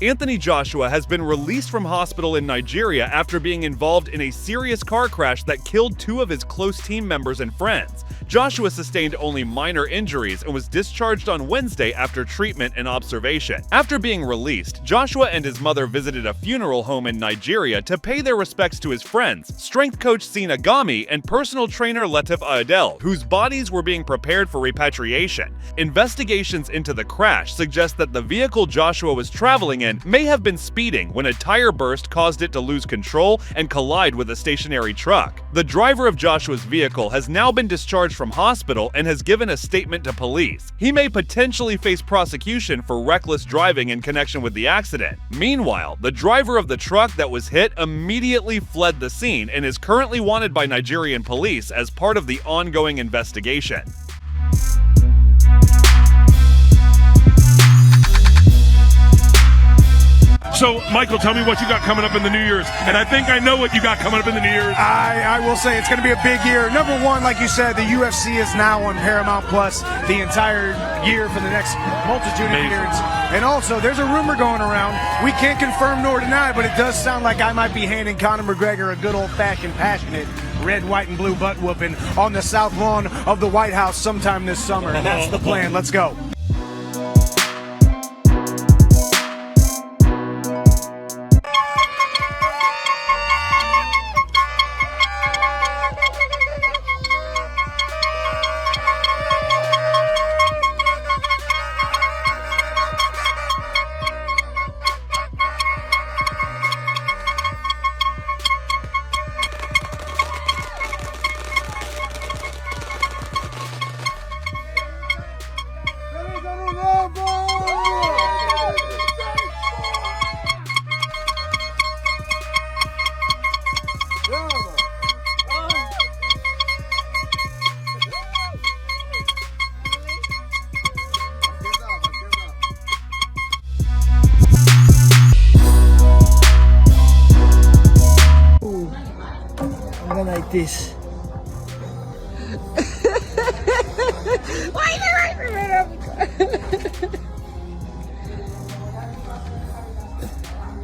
Anthony Joshua has been released from hospital in Nigeria after being involved in a serious car crash that killed two of his close team members and friends. Joshua sustained only minor injuries and was discharged on Wednesday after treatment and observation. After being released, Joshua and his mother visited a funeral home in Nigeria to pay their respects to his friends, strength coach Sina Gami and personal trainer Latif Adel, whose bodies were being prepared for repatriation. Investigations into the crash suggest that the vehicle Joshua was traveling in may have been speeding when a tire burst caused it to lose control and collide with a stationary truck. The driver of Joshua's vehicle has now been discharged from hospital and has given a statement to police. He may potentially face prosecution for reckless driving in connection with the accident. Meanwhile, the driver of the truck that was hit immediately fled the scene and is currently wanted by Nigerian police as part of the ongoing investigation. So, Michael, tell me what you got coming up in the New Year's. And I think I know what you got coming up in the New Year's. I will say it's going to be a big year. Number one, like you said, the UFC is now on Paramount Plus the entire year for the next multitude of years. And also, there's a rumor going around. We can't confirm nor deny, but it does sound like I might be handing Conor McGregor a good old-fashioned, passionate red, white, and blue butt whooping on the south lawn of the White House sometime this summer. That's the plan. Let's go. Like this.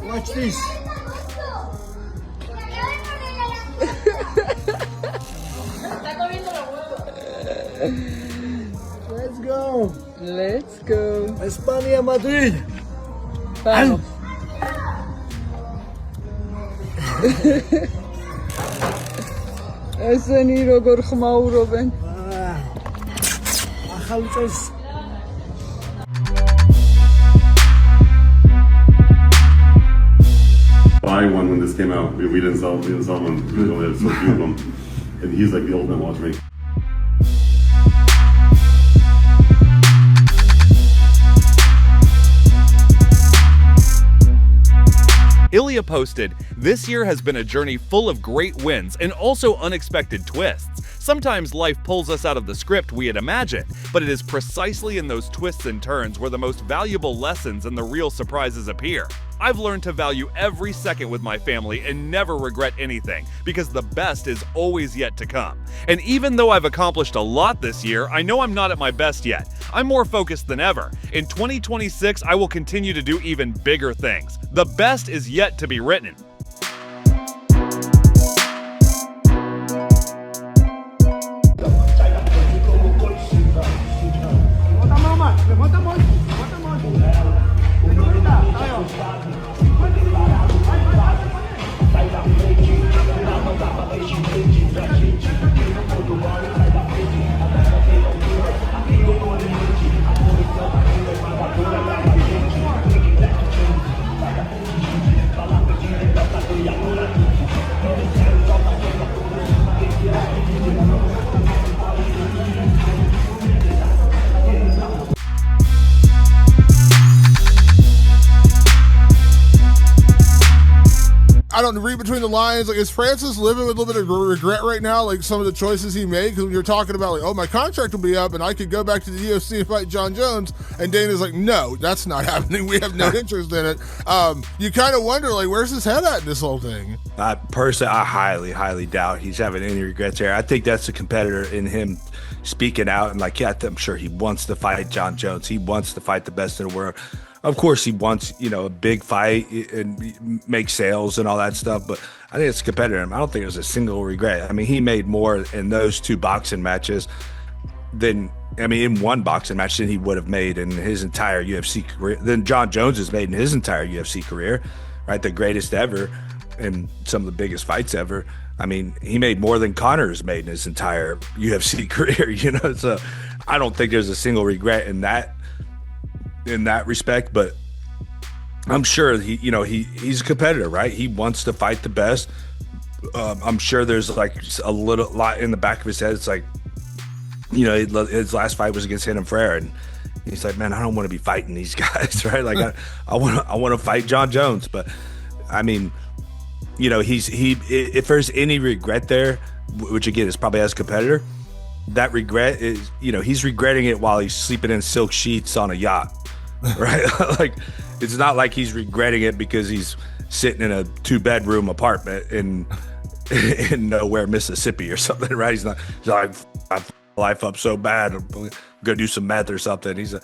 Watch this. Let's go. Let's go. España, Madrid. Vamos. ესენი როგორ ხმაურობენ? ახალი წელს I won when this came out. We didn't sell them. We only had so few of them. And he's like the ultimate watch me. Ilya posted, "This year has been a journey full of great wins and also unexpected twists. Sometimes life pulls us out of the script we had imagined, but it is precisely in those twists and turns where the most valuable lessons and the real surprises appear. I've learned to value every second with my family and never regret anything, because the best is always yet to come. And even though I've accomplished a lot this year, I know I'm not at my best yet. I'm more focused than ever. In 2026, I will continue to do even bigger things. The best is yet to be written." I don't read between the lines. Like, is Francis living with a little bit of regret right now? Like some of the choices he made? Because when you're talking about like, oh, my contract will be up and I could go back to the UFC and fight John Jones. And Dana's like, no, that's not happening. We have no interest in it. You kind of wonder, like, where's his head at in this whole thing? Personally, I highly doubt he's having any regrets here. I think that's the competitor in him speaking out and like, yeah, I'm sure he wants to fight John Jones. He wants to fight the best in the world. Of course, he wants, a big fight and make sales and all that stuff, but I think it's competitive. I don't think there's a single regret. I mean, he made more in those 2 boxing matches in one boxing match than he would have made in his entire UFC career, than John Jones has made in his entire UFC career, right? The greatest ever and some of the biggest fights ever. I mean, he made more than Conor's made in his entire UFC career, so I don't think there's a single regret in that respect, but I'm sure he's a competitor, right? He wants to fight the best. I'm sure there's like a lot in the back of his head. It's like, his last fight was against Hidden Frere, and he's like, man, I don't want to be fighting these guys, right? Like I want to fight John Jones, but I mean, if there's any regret there, which again is probably as a competitor, that regret is, he's regretting it while he's sleeping in silk sheets on a yacht, right? Like, it's not like he's regretting it because he's sitting in a 2-bedroom apartment in nowhere, Mississippi or something, right? He's like, I life up so bad, I'm gonna do some meth or something. He's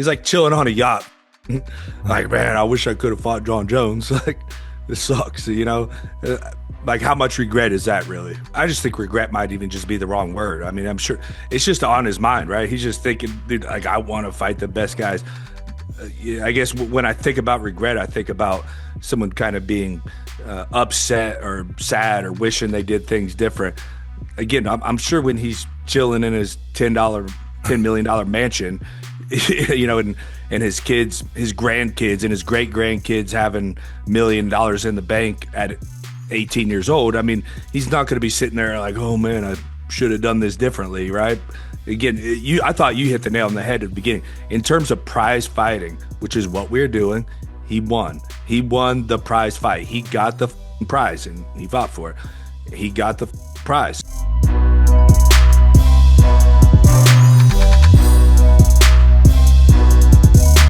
like chilling on a yacht. Like, man, I wish I could have fought John Jones. Like, this sucks, like, how much regret is that really? I just think regret might even just be the wrong word. I mean, I'm sure it's just on his mind, right? He's just thinking, dude, like, I want to fight the best guys. I guess when I think about regret, I think about someone kind of being upset or sad or wishing they did things different. Again, I'm sure when he's chilling in his $10 million mansion, and his kids, his grandkids, and his great grandkids having $1 million in the bank at 18 years old. I mean, he's not going to be sitting there like, oh man, I should have done this differently, right? Again, I thought you hit the nail on the head at the beginning. In terms of prize fighting, which is what we're doing, he won. He won the prize fight. He got the prize, and he fought for it. He got the prize.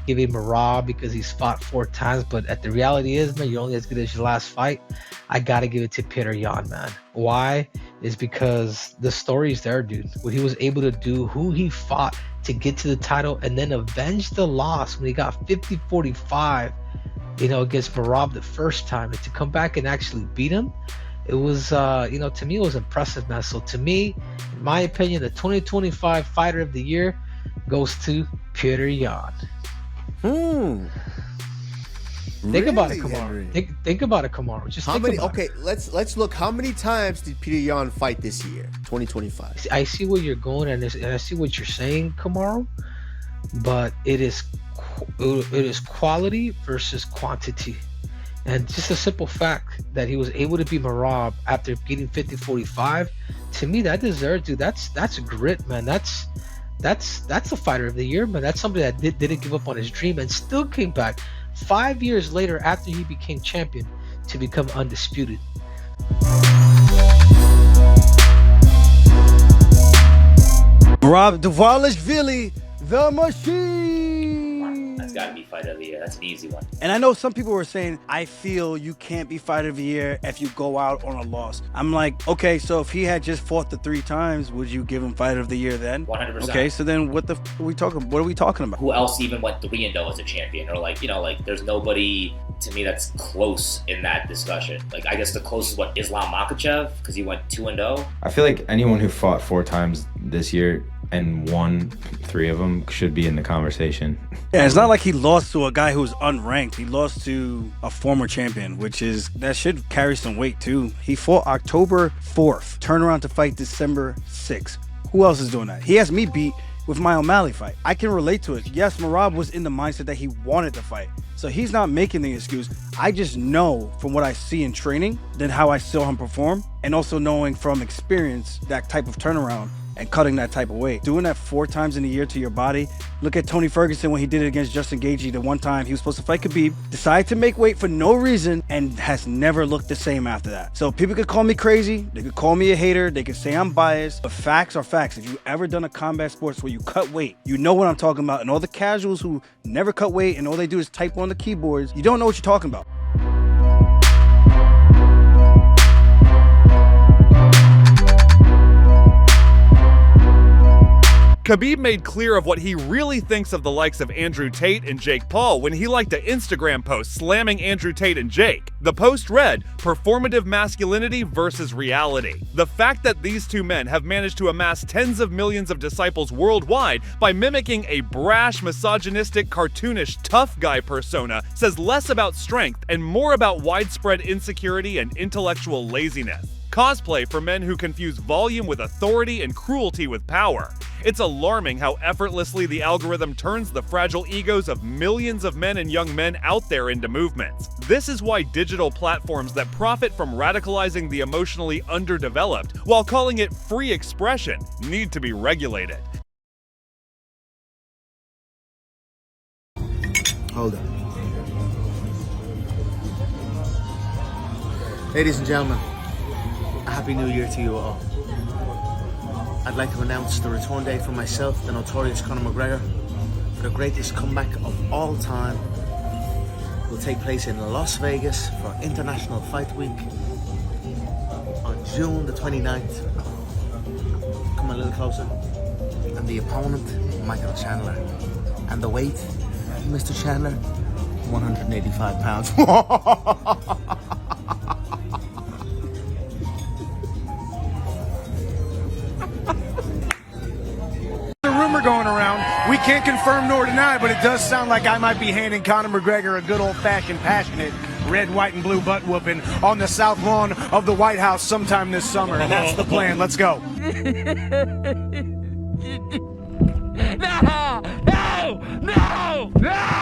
Give him a raw because he's fought 4 times, but the reality is, man, you're only as good as your last fight. I gotta give it to Petr Yan, man. Why? Is because the story's there, dude. What he was able to do, who he fought to get to the title, and then avenge the loss when he got 50-45, against Merab the first time, and to come back and actually beat him. It was, to me, it was impressive, man. So to me, in my opinion, the 2025 Fighter of the Year goes to Petr Yan. Think about it, Kamaru. Think about it, Kamaru. Just how think many? about Okay, it. let's look. How many times did Petr Yan fight this year, 2025? I see where you're going, and I see what you're saying, Kamaru. But it is quality versus quantity, and just a simple fact that he was able to beat Merab after getting 50-45. To me, that deserves, dude. That's grit, man. That's the Fighter of the Year, man. That's somebody that didn't give up on his dream and still came back 5 years later after he became champion to become undisputed. Merab Dvalishvili, the Machine. That's got to be Fighter of the Year. That's an easy one. And I know some people were saying, I feel you can't be Fighter of the Year if you go out on a loss. I'm like, okay, so if he had just fought the 3 times, would you give him Fighter of the Year then? 100%. Okay, so then what are we talking about? Who else even went 3-0 as a champion? Or there's nobody to me that's close in that discussion. Like, I guess the closest is Islam Makhachev, because he went 2-0. I feel like anyone who fought 4 times this year and won 3 of them should be in the conversation. Yeah, it's not like he lost to a guy who's unranked. He lost to a former champion, that should carry some weight too. He fought October 4th, turned around to fight December 6th. Who else is doing that? He has me beat with my O'Malley fight. I can relate to it. Yes, Merab was in the mindset that he wanted to fight. So he's not making the excuse. I just know from what I see in training, then how I saw him perform, and also knowing from experience that type of turnaround and cutting that type of weight. Doing that 4 times in a year to your body. Look at Tony Ferguson when he did it against Justin Gaethje. The one time he was supposed to fight Khabib, decided to make weight for no reason, and has never looked the same after that. So people could call me crazy, they could call me a hater, they could say I'm biased, but facts are facts. If you've ever done a combat sports where you cut weight, you know what I'm talking about. And all the casuals who never cut weight and all they do is type on the keyboards, you don't know what you're talking about. Khabib made clear of what he really thinks of the likes of Andrew Tate and Jake Paul when he liked an Instagram post slamming Andrew Tate and Jake. The post read, "Performative masculinity versus reality." The fact that these two men have managed to amass tens of millions of disciples worldwide by mimicking a brash, misogynistic, cartoonish, tough guy persona says less about strength and more about widespread insecurity and intellectual laziness. Cosplay for men who confuse volume with authority and cruelty with power. It's alarming how effortlessly the algorithm turns the fragile egos of millions of men and young men out there into movements. This is why digital platforms that profit from radicalizing the emotionally underdeveloped while calling it free expression need to be regulated. Hold on. Ladies and gentlemen, a Happy New Year to you all. I'd like to announce the return date for myself, the notorious Conor McGregor, for the greatest comeback of all time. It will take place in Las Vegas for International Fight Week on June the 29th. Come a little closer. And the opponent, Michael Chandler. And the weight, Mr. Chandler, 185 pounds. Going around. We can't confirm nor deny, but it does sound like I might be handing Conor McGregor a good old-fashioned, passionate red, white, and blue butt whooping on the south lawn of the White House sometime this summer. And that's the plan. Let's go. No! No! No! No!